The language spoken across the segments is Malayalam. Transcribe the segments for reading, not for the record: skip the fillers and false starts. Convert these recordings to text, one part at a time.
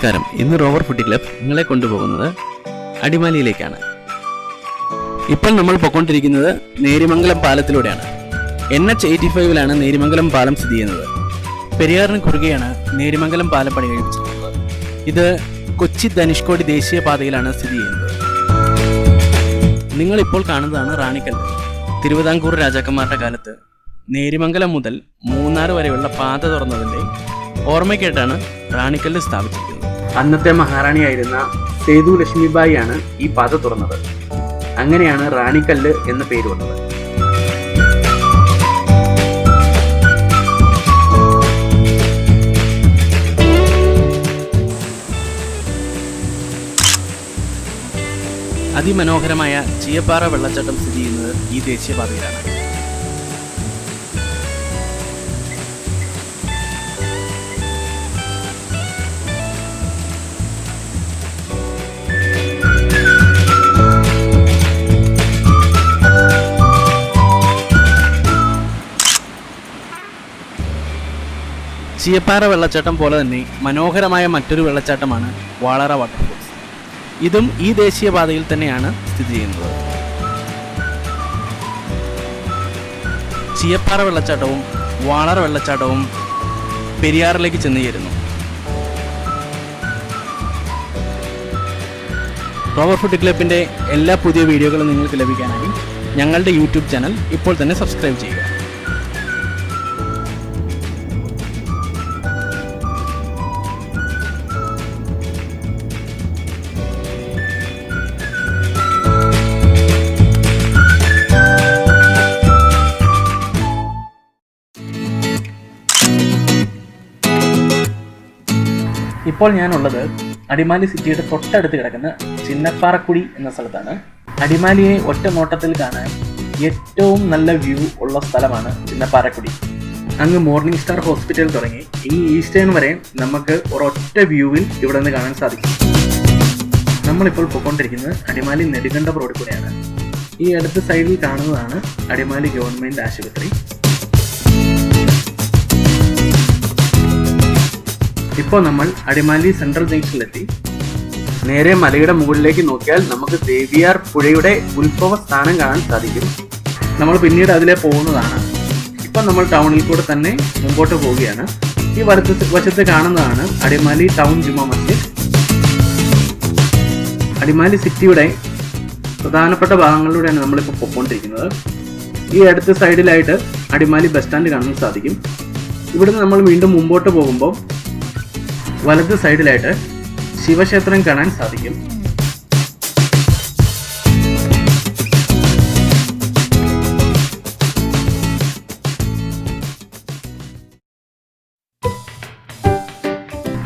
നമസ്കാരം. ഇന്ന് റോവർ ഫുഡ് ക്ലബ് നിങ്ങളെ കൊണ്ടുപോകുന്നത് അടിമാലിയിലേക്കാണ്. ഇപ്പോൾ നമ്മൾ പോയിക്കൊണ്ടിരിക്കുന്നത് നേരിമംഗലം പാലത്തിലൂടെയാണ്. NH85 നേരിമംഗലം പാലം സ്ഥിതി ചെയ്യുന്നത്. പെരിയാറിന് കുറുകെയാണ് നേരിമംഗലം പാലം പണി കഴിപ്പിച്ചിട്ടുള്ളത്. ഇത് കൊച്ചി ധനുഷ്കോടി ദേശീയപാതയിലാണ് സ്ഥിതി ചെയ്യുന്നത്. നിങ്ങളിപ്പോൾ കാണുന്നതാണ് റാണിക്കല്ല്. തിരുവിതാംകൂർ രാജാക്കന്മാരുടെ കാലത്ത് നേരിമംഗലം മുതൽ മൂന്നാർ വരെയുള്ള പാത തുറന്നതിൻ്റെ ഓർമ്മയ്ക്കായിട്ടാണ് റാണിക്കല്ല് സ്ഥാപിച്ചിരിക്കുന്നത്. അന്നത്തെ മഹാറാണിയായിരുന്ന സേതു ലക്ഷ്മിബായി ആണ് ഈ പാത തുറന്നത്. അങ്ങനെയാണ് റാണിക്കല്ല് എന്ന പേര് വന്നത്. അതിമനോഹരമായ ചീയപ്പാറ വെള്ളച്ചാട്ടം സ്ഥിതി ചെയ്യുന്നത് ഈ ദേശീയപാതയിലാണ്. ചീയപ്പാറ വെള്ളച്ചാട്ടം പോലെ തന്നെ മനോഹരമായ മറ്റൊരു വെള്ളച്ചാട്ടമാണ് വാളാറ വാട്ടർഫോൾസ്. ഇതും ഈ ദേശീയപാതയിൽ തന്നെയാണ് സ്ഥിതി ചെയ്യുന്നത്. ചീയപ്പാറ വെള്ളച്ചാട്ടവും വാളാറ വെള്ളച്ചാട്ടവും പെരിയാറിലേക്ക് ചെന്ന് ചേരുന്നു. റോവർ ഫുഡ് ക്ലബിൻ്റെ എല്ലാ പുതിയ വീഡിയോകളും നിങ്ങൾക്ക് ലഭിക്കാനായി ഞങ്ങളുടെ യൂട്യൂബ് ചാനൽ ഇപ്പോൾ തന്നെ സബ്സ്ക്രൈബ് ചെയ്യുക. ഇപ്പോൾ ഞാനുള്ളത് അടിമാലി സിറ്റിയുടെ തൊട്ടടുത്ത് കിടക്കുന്ന ചിന്നപ്പാറക്കുടി എന്ന സ്ഥലത്താണ്. അടിമാലിയെ ഒറ്റ നോട്ടത്തിൽ കാണാൻ ഏറ്റവും നല്ല വ്യൂ ഉള്ള സ്ഥലമാണ് ചിന്നപ്പാറക്കുടി. അങ്ങ് മോർണിംഗ് സ്റ്റാർ ഹോസ്പിറ്റൽ തുടങ്ങി ഇനി ഈസ്റ്റേൺ വരെ നമുക്ക് ഒരൊറ്റ വ്യൂവിൽ ഇവിടെ നിന്ന് കാണാൻ സാധിക്കും. നമ്മളിപ്പോൾ പോയിക്കൊണ്ടിരിക്കുന്നത് അടിമാലി നെടുങ്കണ്ടം റോഡിൽ കൂടെയാണ്. ഈ അടുത്ത സൈഡിൽ കാണുന്നതാണ് അടിമാലി ഗവൺമെൻറ് ആശുപത്രി. ഇപ്പോൾ നമ്മൾ അടിമാലി സെൻട്രൽ ജംഗ്ഷനിലെത്തി. നേരെ മലയുടെ മുകളിലേക്ക് നോക്കിയാൽ നമുക്ക് ദേവിയാർ പുഴയുടെ ഉത്ഭവ സ്ഥാനം കാണാൻ സാധിക്കും. നമ്മൾ പിന്നീട് അതിലെ പോകുന്നതാണ്. ഇപ്പം നമ്മൾ ടൗണിൽ കൂടെ തന്നെ മുമ്പോട്ട് പോവുകയാണ്. ഈ വശത്ത് കാണുന്നതാണ് അടിമാലി ടൗൺ ജുമാ മസ്ജിദ്. അടിമാലി സിറ്റിയുടെ പ്രധാനപ്പെട്ട ഭാഗങ്ങളിലൂടെയാണ് നമ്മളിപ്പോൾ പോയിക്കൊണ്ടിരിക്കുന്നത്. ഈ അടുത്ത സൈഡിലായിട്ട് അടിമാലി ബസ് സ്റ്റാൻഡ് കാണാൻ സാധിക്കും. ഇവിടുന്ന് നമ്മൾ വീണ്ടും മുമ്പോട്ട് പോകുമ്പോൾ വലത് സൈഡിലായിട്ട് ശിവക്ഷേത്രം കാണാൻ സാധിക്കും.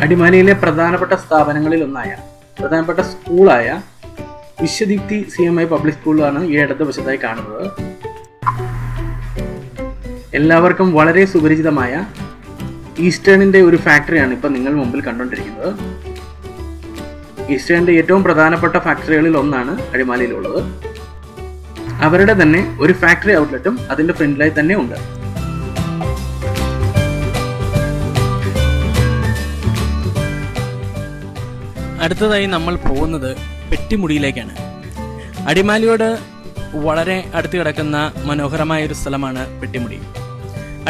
അടിമാലിയിലെ പ്രധാനപ്പെട്ട സ്ഥാപനങ്ങളിൽ ഒന്നായ പ്രധാനപ്പെട്ട സ്കൂളായ വിശ്വദീപ്തി CMI പബ്ലിക് സ്കൂളാണ് ഈ ഇടത് വശത്തായി കാണുന്നത്. എല്ലാവർക്കും വളരെ സുപരിചിതമായ ഈസ്റ്റേണിൻ്റെ ഒരു ഫാക്ടറിയാണ് ഇപ്പം നിങ്ങൾ മുമ്പിൽ കണ്ടുകൊണ്ടിരിക്കുന്നത്. ഈസ്റ്റേണിൻ്റെ ഏറ്റവും പ്രധാനപ്പെട്ട ഫാക്ടറികളിൽ ഒന്നാണ് അടിമാലിയിലുള്ളത്. അവരുടെ തന്നെ ഒരു ഫാക്ടറി ഔട്ട്ലെറ്റും അതിൻ്റെ ഫ്രണ്ടിലായി തന്നെ ഉണ്ട്. അടുത്തതായി നമ്മൾ പോകുന്നത് പെട്ടിമുടിയിലേക്കാണ്. അടിമാലിയോട് വളരെ അടുത്ത് കിടക്കുന്ന മനോഹരമായ ഒരു സ്ഥലമാണ് പെട്ടിമുടി.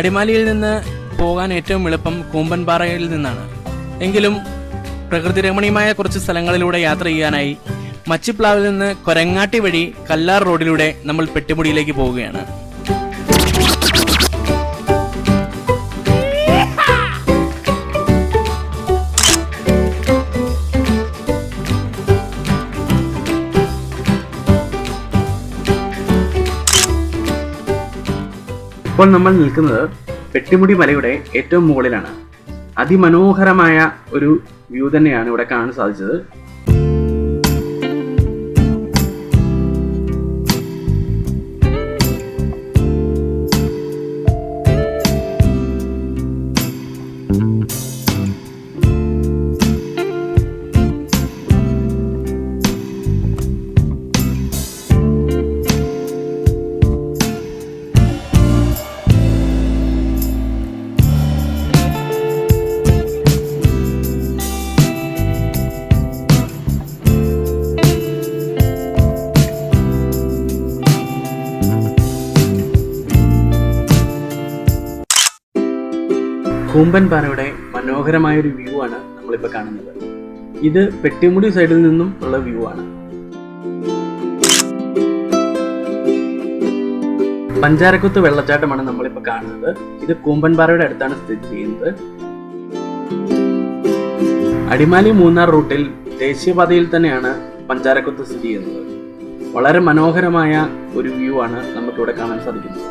അടിമാലിയിൽ നിന്ന് പോകാൻ ഏറ്റവും എളുപ്പം കൂമ്പൻപാറയിൽ നിന്നാണ്. എങ്കിലും പ്രകൃതി രമണീയമായ കുറച്ച് സ്ഥലങ്ങളിലൂടെ യാത്ര ചെയ്യാനായി മച്ചിപ്ലാവിൽ നിന്ന് കൊരങ്ങാട്ടി വഴി കല്ലാർ റോഡിലൂടെ നമ്മൾ പെട്ടിമുടിയിലേക്ക് പോവുകയാണ്. ഇപ്പോൾ നമ്മൾ നിൽക്കുന്നത് പെട്ടിമുടി മലയുടെ ഏറ്റവും മുകളിലാണ്. അതിമനോഹരമായ ഒരു വ്യൂ തന്നെയാണ് ഇവിടെ കാണാൻ സാധിച്ചത്. കൂമ്പൻപാറയുടെ മനോഹരമായ ഒരു വ്യൂ ആണ് നമ്മളിപ്പോൾ കാണുന്നത്. ഇത് പെട്ടിമുടി സൈഡിൽ നിന്നും ഉള്ള വ്യൂ ആണ്. പഞ്ചാരക്കുത്ത് വെള്ളച്ചാട്ടമാണ് നമ്മളിപ്പോൾ കാണുന്നത്. ഇത് കൂമ്പൻപാറയുടെ അടുത്താണ് സ്ഥിതി ചെയ്യുന്നത്. അടിമാലി മൂന്നാർ റൂട്ടിൽ ദേശീയപാതയിൽ തന്നെയാണ് പഞ്ചാരക്കുത്ത് സ്ഥിതി ചെയ്യുന്നത്. വളരെ മനോഹരമായ ഒരു വ്യൂ ആണ് നമുക്കിവിടെ കാണാൻ സാധിക്കുന്നത്.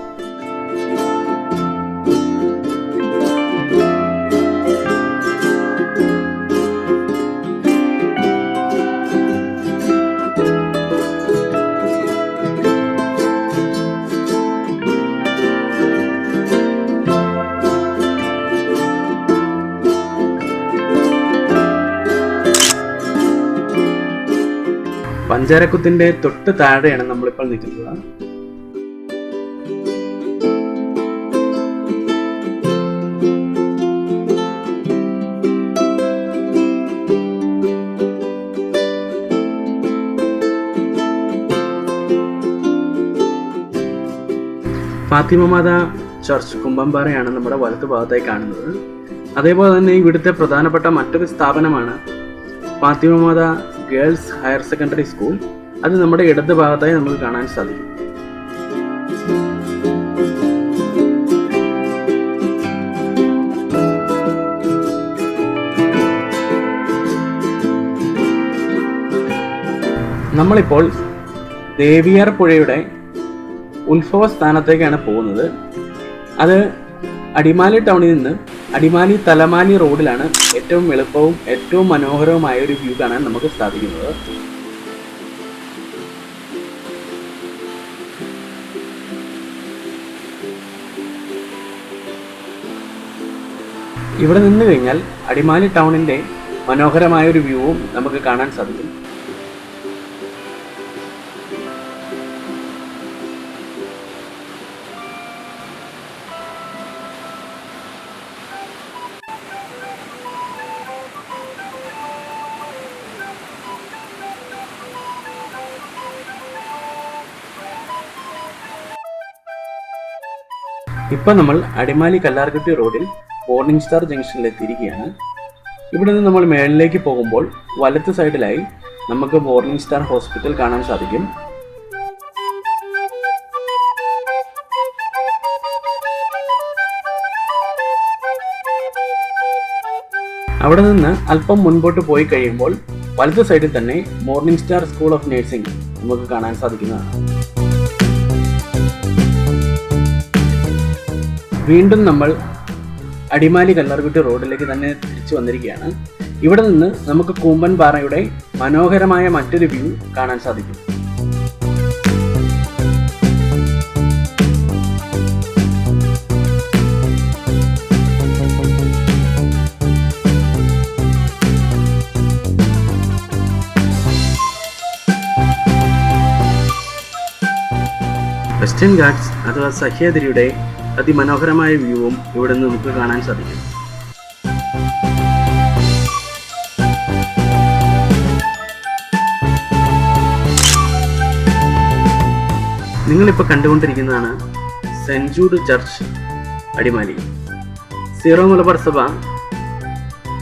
പഞ്ചാരക്കുത്തിന്റെ തൊട്ട് താഴെയാണ് നമ്മളിപ്പോൾ നിൽക്കുന്നത്. ഫാത്തിമ മാതാ ചർച്ച് കുമ്പംപാറയാണ് നമ്മുടെ വലതു ഭാഗത്തായി കാണുന്നത്. അതേപോലെ തന്നെ ഇവിടുത്തെ പ്രധാനപ്പെട്ട മറ്റൊരു സ്ഥാപനമാണ് ഫാത്തിമ മാതാ ഗേൾസ് ഹയർ സെക്കൻഡറി സ്കൂൾ. അത് നമ്മുടെ ഇടത് ഭാഗത്തായി നമുക്ക് കാണാൻ സാധിക്കും. നമ്മളിപ്പോൾ ദേവിയാർ പുഴയുടെ ഉത്ഭവ സ്ഥാനത്തേക്കാണ് പോകുന്നത്. അത് അടിമാലി ടൗണിൽ നിന്ന് അടിമാലി തലമാലി റോഡിലാണ് ഏറ്റവും എളുപ്പവും ഏറ്റവും മനോഹരവുമായ ഒരു വ്യൂ കാണാൻ നമുക്ക് സാധിക്കുന്നത്. ഇവിടെ നിന്ന് കഴിഞ്ഞാൽ അടിമാലി ടൗണിന്റെ മനോഹരമായ ഒരു വ്യൂവും നമുക്ക് കാണാൻ സാധിക്കും. ഇപ്പം നമ്മൾ അടിമാലി കല്ലാർകുട്ടി റോഡിൽ മോർണിംഗ് സ്റ്റാർ ജംഗ്ഷനിൽ എത്തിയിരിക്കുകയാണ്. ഇവിടെ നിന്ന് നമ്മൾ മേളിലേക്ക് പോകുമ്പോൾ വലത്ത് സൈഡിലായി നമുക്ക് മോർണിംഗ് സ്റ്റാർ ഹോസ്പിറ്റൽ കാണാൻ സാധിക്കും. അവിടെ നിന്ന് അല്പം മുൻപോട്ട് പോയി കഴിയുമ്പോൾ വലത്ത് സൈഡിൽ തന്നെ morning star school of nursing നമുക്ക് കാണാൻ സാധിക്കുന്നതാണ്. വീണ്ടും നമ്മൾ അടിമാലി കല്ലാർകുട്ടി റോഡിലേക്ക് തന്നെ തിരിച്ചു വന്നിരിക്കുകയാണ്. ഇവിടെ നിന്ന് നമുക്ക് കൂമ്പൻപാറയുടെ മനോഹരമായ മറ്റൊരു വ്യൂ കാണാൻ സാധിക്കും. വെസ്റ്റേൺ ഘാട്സ് അഥവാ സഹ്യാദ്രിയുടെ അതിമനോഹരമായ വ്യൂവും ഇവിടെ നിന്ന് നമുക്ക് കാണാൻ സാധിക്കും. നിങ്ങളിപ്പോൾ കണ്ടുകൊണ്ടിരിക്കുന്നതാണ് saint Jude church Adimali. Syro Malabar സഭ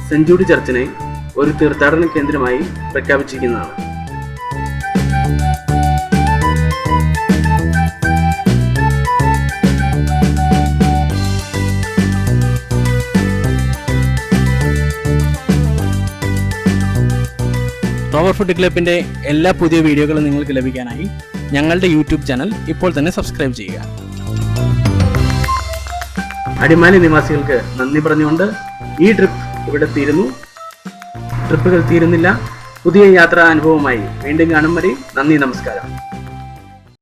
സെന്റ് ജൂഡ് ചർച്ചിനെ ഒരു തീർത്ഥാടന കേന്ദ്രമായി പ്രഖ്യാപിച്ചിരിക്കുന്നതാണ്. റോവർ ഫുഡ് ക്ലബിൻ്റെ എല്ലാ പുതിയ വീഡിയോകളും നിങ്ങൾക്ക് ലഭിക്കാനായി ഞങ്ങളുടെ യൂട്യൂബ് ചാനൽ ഇപ്പോൾ തന്നെ സബ്സ്ക്രൈബ് ചെയ്യുക. അടിമാലി നിവാസികൾക്ക് നന്ദി പറഞ്ഞുകൊണ്ട് ഈ ട്രിപ്പ് ഇവിടെ തീരുന്നു. ട്രിപ്പുകൾ തീരുന്നില്ല. പുതിയ യാത്രാ അനുഭവമായി വീണ്ടും കാണും വരെ നന്ദി, നമസ്കാരം.